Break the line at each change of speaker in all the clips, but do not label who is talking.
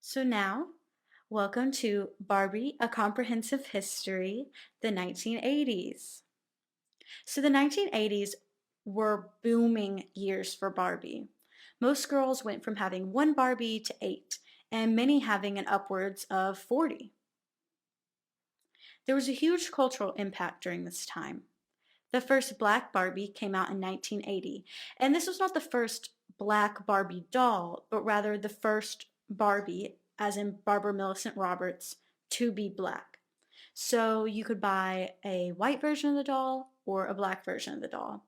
So now, welcome to Barbie, A Comprehensive History, the 1980s. So the 1980s were booming years for Barbie. Most girls went from having one Barbie to eight, and many having an upwards of 40. There was a huge cultural impact during this time. The first black Barbie came out in 1980, and this was not the first black Barbie doll, but rather the first Barbie, as in Barbara Millicent Roberts, to be black. So you could buy a white version of the doll or a black version of the doll.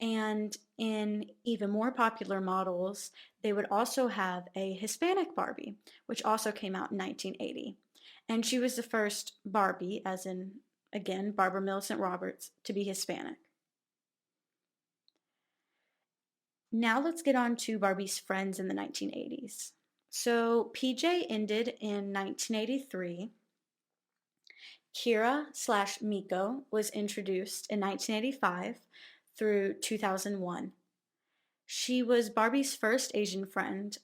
And in even more popular models, they would also have a Hispanic Barbie, which also came out in 1980. And she was the first Barbie, as in, again, Barbara Millicent Roberts, to be Hispanic. Now let's get on to Barbie's friends in the 1980s. So PJ ended in 1983. Kira slash Miko was introduced in 1985 through 2001. She was Barbie's first Asian friend,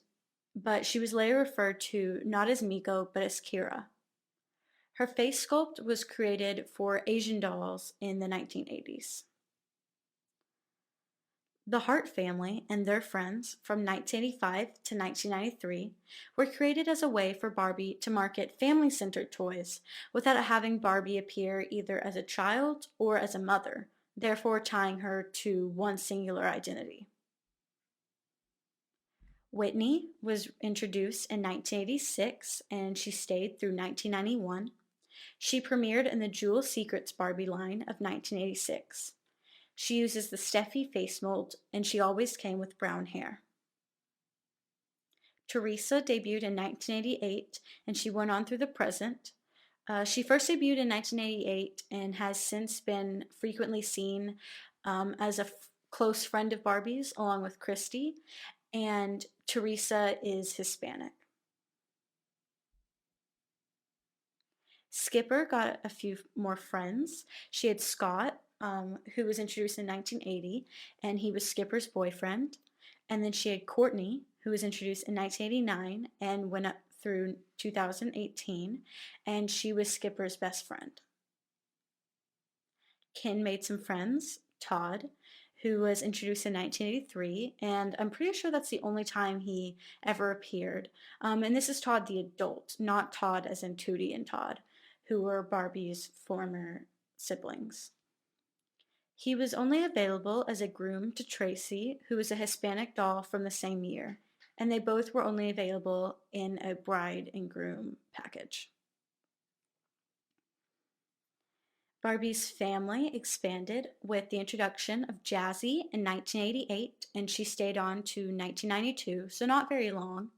but she was later referred to not as Miko but as Kira. Her face sculpt was created for Asian dolls in the 1980s. The Hart family and their friends from 1985 to 1993 were created as a way for Barbie to market family-centered toys without having Barbie appear either as a child or as a mother, therefore tying her to one singular identity. Whitney was introduced in 1986 and she stayed through 1991. She premiered in the Jewel Secrets Barbie line of 1986. She uses the Steffi face mold, and she always came with brown hair. Teresa debuted in 1988, and she went on through the present. She first debuted in 1988 and has since been frequently seen as a close friend of Barbie's, along with Christy, and Teresa is Hispanic. Skipper got a few more friends. She had Scott, who was introduced in 1980, and he was Skipper's boyfriend. And then she had Courtney, who was introduced in 1989 and went up through 2018, and she was Skipper's best friend. Ken made some friends, Todd, who was introduced in 1983, and I'm pretty sure that's the only time he ever appeared. And this is Todd the adult, not Todd as in Tootie and Todd, who were Barbie's former siblings. He was only available as a groom to Tracy, who was a Hispanic doll from the same year, and they both were only available in a bride and groom package. Barbie's family expanded with the introduction of Jazzy in 1988, and she stayed on to 1992, so not very long.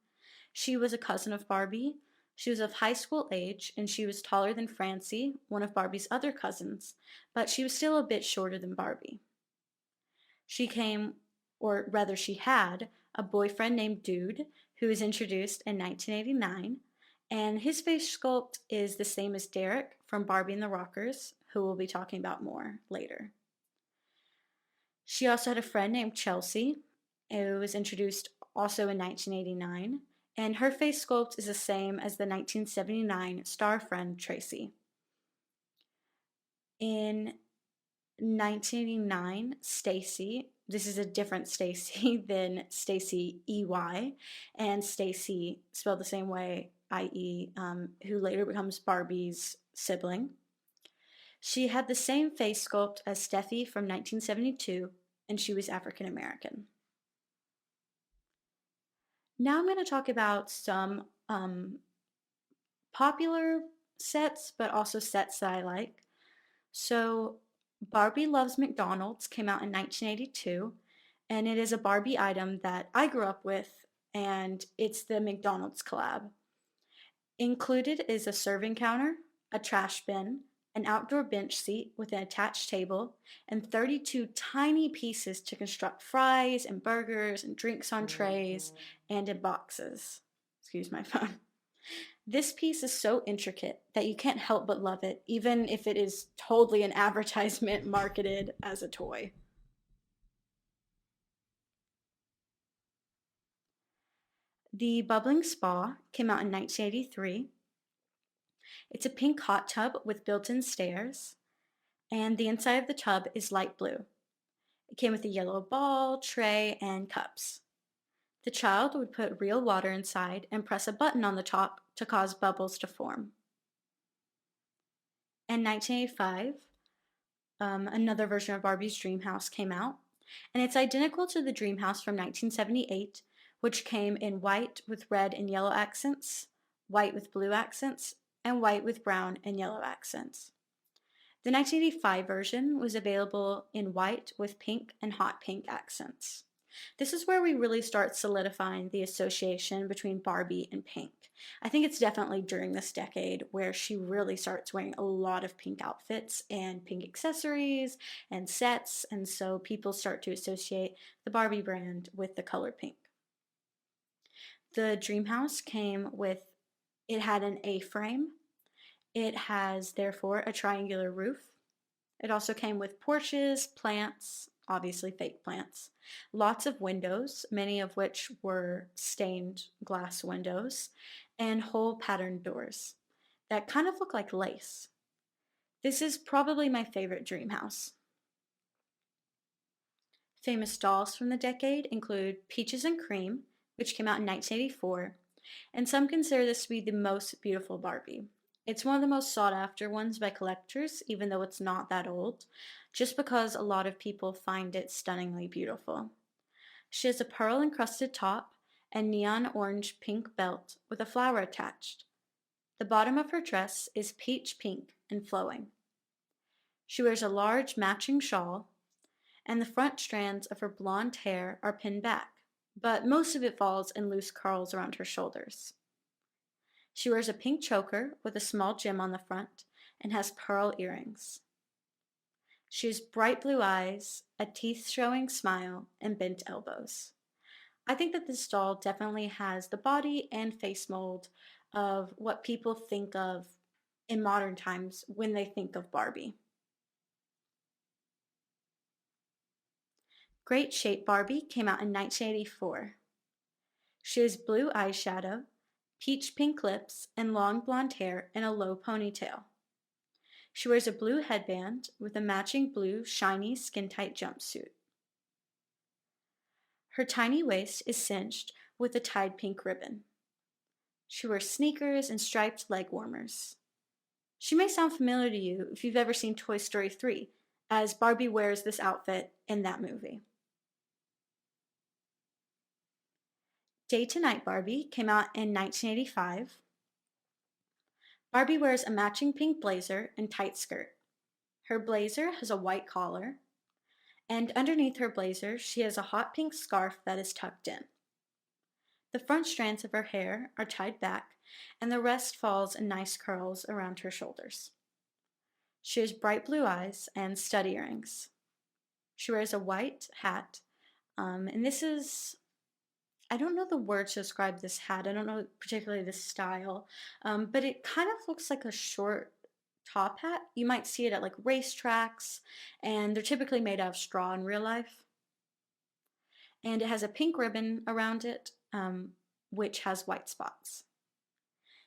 She was a cousin of Barbie. She was of high school age, and she was taller than Francie, one of Barbie's other cousins, but she was still a bit shorter than Barbie. She came, or rather she had, a boyfriend named Dude, who was introduced in 1989, and his face sculpt is the same as Derek from Barbie and the Rockers, who we'll be talking about more later. She also had a friend named Chelsea, who was introduced also in 1989, and her face sculpt is the same as the 1979 star friend Tracy. In 1989, Stacy, this is a different Stacy than Stacy EY, and Stacy spelled the same way, i.e., who later becomes Barbie's sibling. She had the same face sculpt as Steffi from 1972, and she was African American. Now I'm going to talk about some popular sets, but also sets that I like. So Barbie Loves McDonald's came out in 1982, and it is a Barbie item that I grew up with, and it's the McDonald's collab. Included is a serving counter, a trash bin, an outdoor bench seat with an attached table, and 32 tiny pieces to construct fries and burgers and drinks on trays and in boxes. Excuse my phone. This piece is so intricate that you can't help but love it, even if it is totally an advertisement marketed as a toy. The Bubbling Spa came out in 1983. It's a pink hot tub with built-in stairs, and the inside of the tub is light blue. It came with a yellow ball, tray, and cups. The child would put real water inside and press a button on the top to cause bubbles to form. In 1985, another version of Barbie's Dream House came out, and it's identical to the Dream House from 1978, which came in white with red and yellow accents, white with blue accents, and white with brown and yellow accents. The 1985 version was available in white with pink and hot pink accents. This is where we really start solidifying the association between Barbie and pink. I think it's definitely during this decade where she really starts wearing a lot of pink outfits and pink accessories and sets, and so people start to associate the Barbie brand with the color pink. The Dream House it had an A-frame. It has, therefore, a triangular roof. It also came with porches, plants, obviously fake plants, lots of windows, many of which were stained glass windows, and hole patterned doors that kind of look like lace. This is probably my favorite dream house. Famous dolls from the decade include Peaches and Cream, which came out in 1984, and some consider this to be the most beautiful Barbie. It's one of the most sought after ones by collectors, even though it's not that old, just because a lot of people find it stunningly beautiful. She has a pearl encrusted top and neon orange pink belt with a flower attached. The bottom of her dress is peach pink and flowing. She wears a large matching shawl, and the front strands of her blonde hair are pinned back, but most of it falls in loose curls around her shoulders. She wears a pink choker with a small gem on the front and has pearl earrings. She has bright blue eyes, a teeth-showing smile, and bent elbows. I think that this doll definitely has the body and face mold of what people think of in modern times when they think of Barbie. Great Shape Barbie came out in 1984. She has blue eyeshadow, peach pink lips, and long blonde hair in a low ponytail. She wears a blue headband with a matching blue, shiny, skin-tight jumpsuit. Her tiny waist is cinched with a tied pink ribbon. She wears sneakers and striped leg warmers. She may sound familiar to you if you've ever seen Toy Story 3, as Barbie wears this outfit in that movie. Day to Night Barbie came out in 1985. Barbie wears a matching pink blazer and tight skirt. Her blazer has a white collar, and underneath her blazer she has a hot pink scarf that is tucked in. The front strands of her hair are tied back, and the rest falls in nice curls around her shoulders. She has bright blue eyes and stud earrings. She wears a white hat, and this is, I don't know the words to describe this hat. I don't know particularly the style, but it kind of looks like a short top hat. You might see it at like racetracks, and they're typically made out of straw in real life. And it has a pink ribbon around it, which has white spots.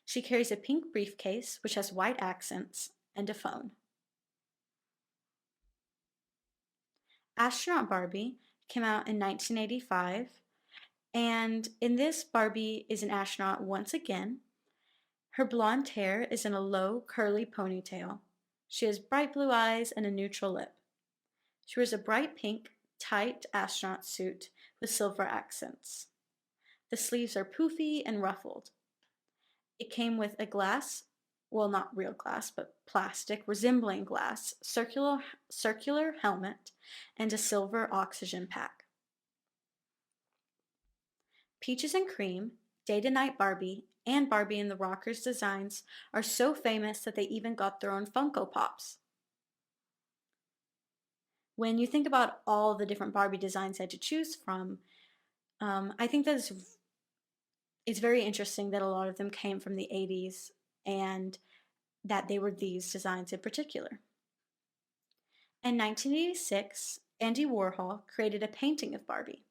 She carries a pink briefcase, which has white accents, and a phone. Astronaut Barbie came out in 1985, and in this, Barbie is an astronaut once again. Her blonde hair is in a low, curly ponytail. She has bright blue eyes and a neutral lip. She wears a bright pink, tight astronaut suit with silver accents. The sleeves are poofy and ruffled. It came with a glass, well, not real glass, but plastic resembling glass, circular helmet, and a silver oxygen pack. Peaches and Cream, Day to Night Barbie, and Barbie and the Rockers designs are so famous that they even got their own Funko Pops. When you think about all the different Barbie designs I had to choose from, I think that it's very interesting that a lot of them came from the 80s and that they were these designs in particular. In 1986, Andy Warhol created a painting of Barbie.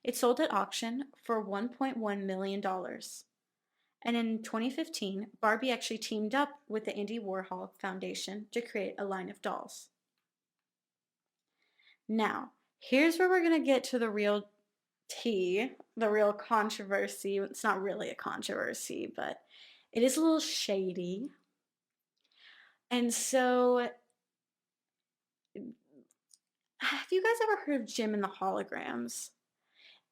It sold at auction for $1.1 million. And in 2015, Barbie actually teamed up with the Andy Warhol Foundation to create a line of dolls. Now, here's where we're going to get to the real tea, the real controversy. It's not really a controversy, but it is a little shady. And so, have you guys ever heard of Jim and the Holograms?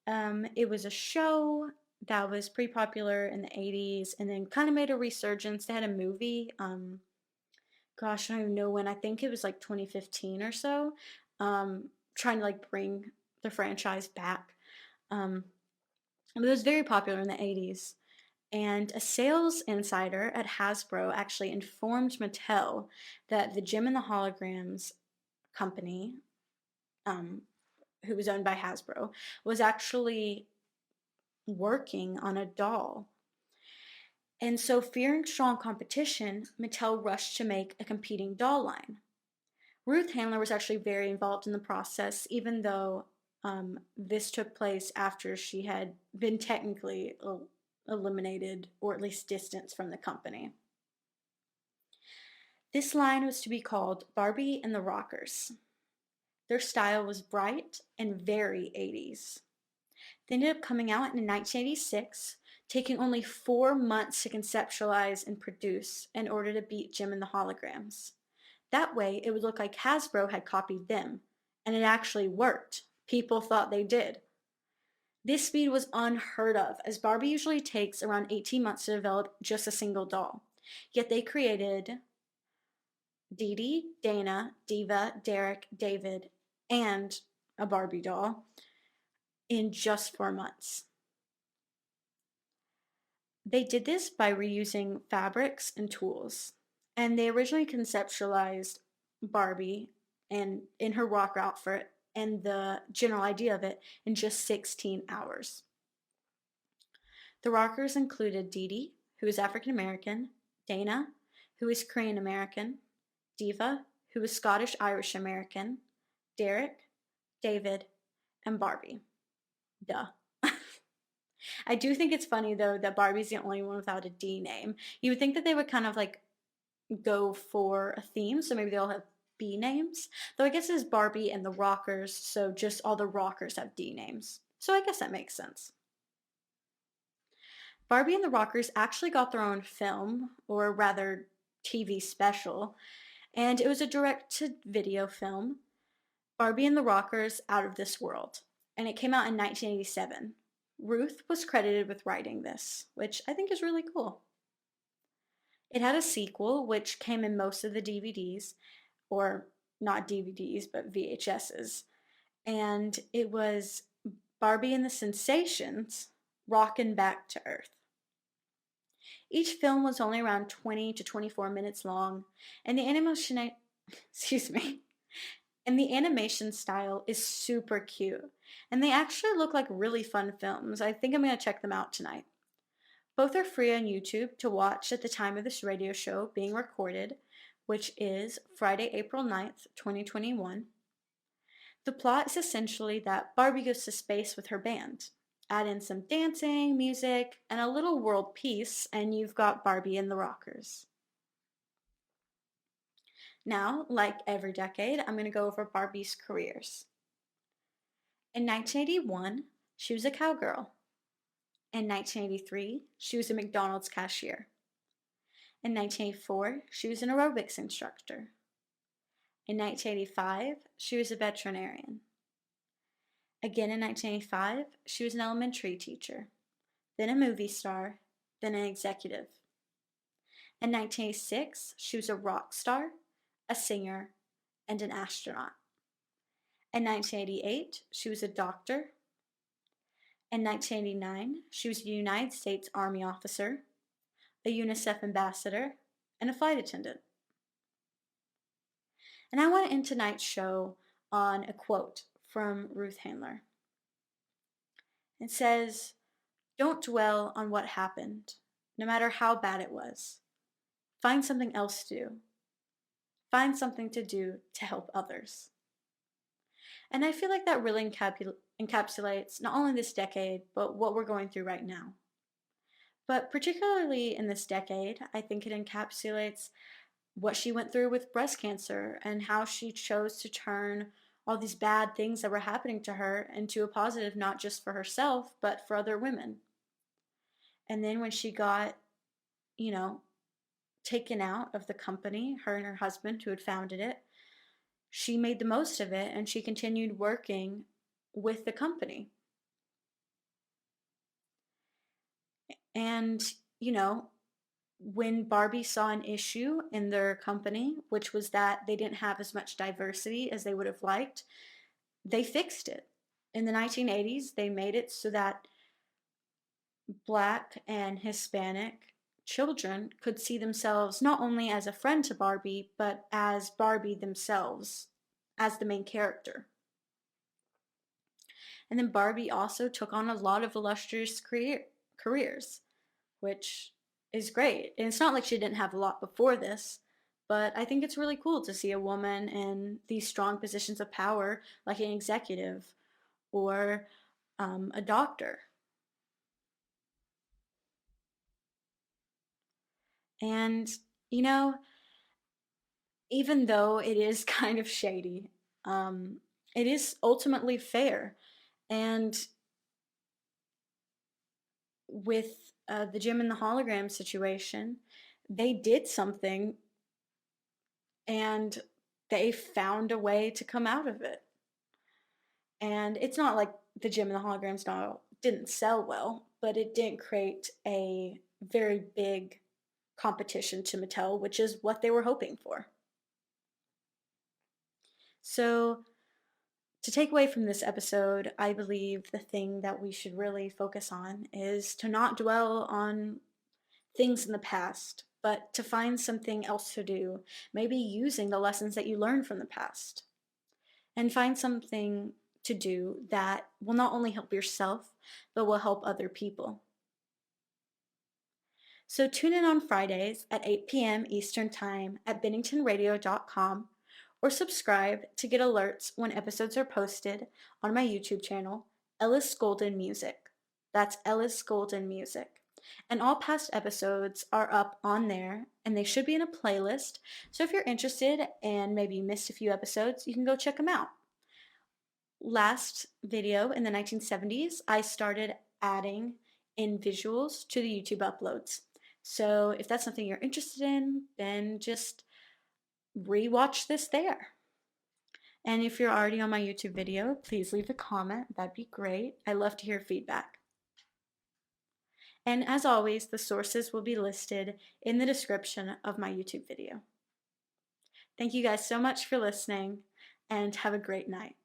It was a show that was pretty popular in the 80s and then kind of made a resurgence. They had a movie. Gosh, I don't even know when. I think it was like 2015 or so. Trying to like bring the franchise back. It was very popular in the 80s. And a sales insider at Hasbro actually informed Mattel that the Jim and the Holograms company, who was owned by Hasbro, was actually working on a doll. And so, fearing strong competition, Mattel rushed to make a competing doll line. Ruth Handler was actually very involved in the process, even though this took place after she had been technically eliminated or at least distanced from the company. This line was to be called Barbie and the Rockers. Their style was bright and very 80s. They ended up coming out in 1986, taking only 4 months to conceptualize and produce in order to beat Jim and the Holograms. That way, it would look like Hasbro had copied them, and it actually worked. People thought they did. This speed was unheard of, as Barbie usually takes around 18 months to develop just a single doll. Yet they created Dee Dee, Dana, Diva, Derek, David, and a Barbie doll in just 4 months. They did this by reusing fabrics and tools. And they originally conceptualized Barbie and in her rocker outfit and the general idea of it in just 16 hours. The rockers included Dee Dee, who is African American, Dana, who is Korean American, Diva, who is Scottish Irish American, Derek, David, and Barbie. Duh. I do think it's funny though that Barbie's the only one without a D name. You would think that they would kind of like go for a theme, so maybe they all have B names. Though I guess it's Barbie and the Rockers, so just all the Rockers have D names. So I guess that makes sense. Barbie and the Rockers actually got their own film, or rather TV special, and it was a direct-to-video film, Barbie and the Rockers Out of This World, and it came out in 1987. Ruth was credited with writing this, which I think is really cool. It had a sequel, which came in most of the DVDs, or not DVDs, but VHSs, and it was Barbie and the Sensations, Rockin' Back to Earth. Each film was only around 20 to 24 minutes long, and the animation, excuse me, and the animation style is super cute. And they actually look like really fun films. I think I'm going to check them out tonight. Both are free on YouTube to watch at the time of this radio show being recorded, which is Friday, April 9th, 2021. The plot is essentially that Barbie goes to space with her band. Add in some dancing, music, and a little world peace, and you've got Barbie and the Rockers. Now, like every decade, I'm going to go over Barbie's careers. In 1981, she was a cowgirl. In 1983, she was a McDonald's cashier. In 1984, she was an aerobics instructor. In 1985, she was a veterinarian. Again in 1985, she was an elementary teacher, then a movie star, then an executive. In 1986, she was a rock star, a singer, and an astronaut. In 1988, she was a doctor. In 1989, she was a United States Army officer, a UNICEF ambassador, and a flight attendant. And I want to end tonight's show on a quote from Ruth Handler. It says, "Don't dwell on what happened, no matter how bad it was. Find something else to do. Find something to do to help others." And I feel like that really encapsulates not only this decade, but what we're going through right now. But particularly in this decade, I think it encapsulates what she went through with breast cancer and how she chose to turn all these bad things that were happening to her into a positive, not just for herself, but for other women. And then when she got, you know, taken out of the company, her and her husband who had founded it, she made the most of it and she continued working with the company. And, you know, when Barbie saw an issue in their company, which was that they didn't have as much diversity as they would have liked, they fixed it. In the 1980s, they made it so that Black and Hispanic children could see themselves not only as a friend to Barbie, but as Barbie themselves, as the main character. And then Barbie also took on a lot of illustrious careers, which is great. And it's not like she didn't have a lot before this, but I think it's really cool to see a woman in these strong positions of power, like an executive or a doctor. And, you know, even though it is kind of shady, it is ultimately fair. And with the Jim and the hologram situation, they did something and they found a way to come out of it. And it's not like the Jim and the holograms didn't sell well, but it didn't create a very big competition to Mattel, which is what they were hoping for. So, to take away from this episode, I believe the thing that we should really focus on is to not dwell on things in the past, but to find something else to do, maybe using the lessons that you learned from the past. And find something to do that will not only help yourself, but will help other people. So tune in on Fridays at 8 p.m. Eastern Time at benningtonradio.com or subscribe to get alerts when episodes are posted on my YouTube channel, Ellis Golden Music. That's Ellis Golden Music. And all past episodes are up on there, and they should be in a playlist. So if you're interested and maybe you missed a few episodes, you can go check them out. Last video in the 1970s, I started adding in visuals to the YouTube uploads. So if that's something you're interested in, then just rewatch this there. And if you're already on my YouTube video, please leave a comment. That'd be great. I love to hear feedback. And as always, the sources will be listed in the description of my YouTube video. Thank you guys so much for listening, and have a great night.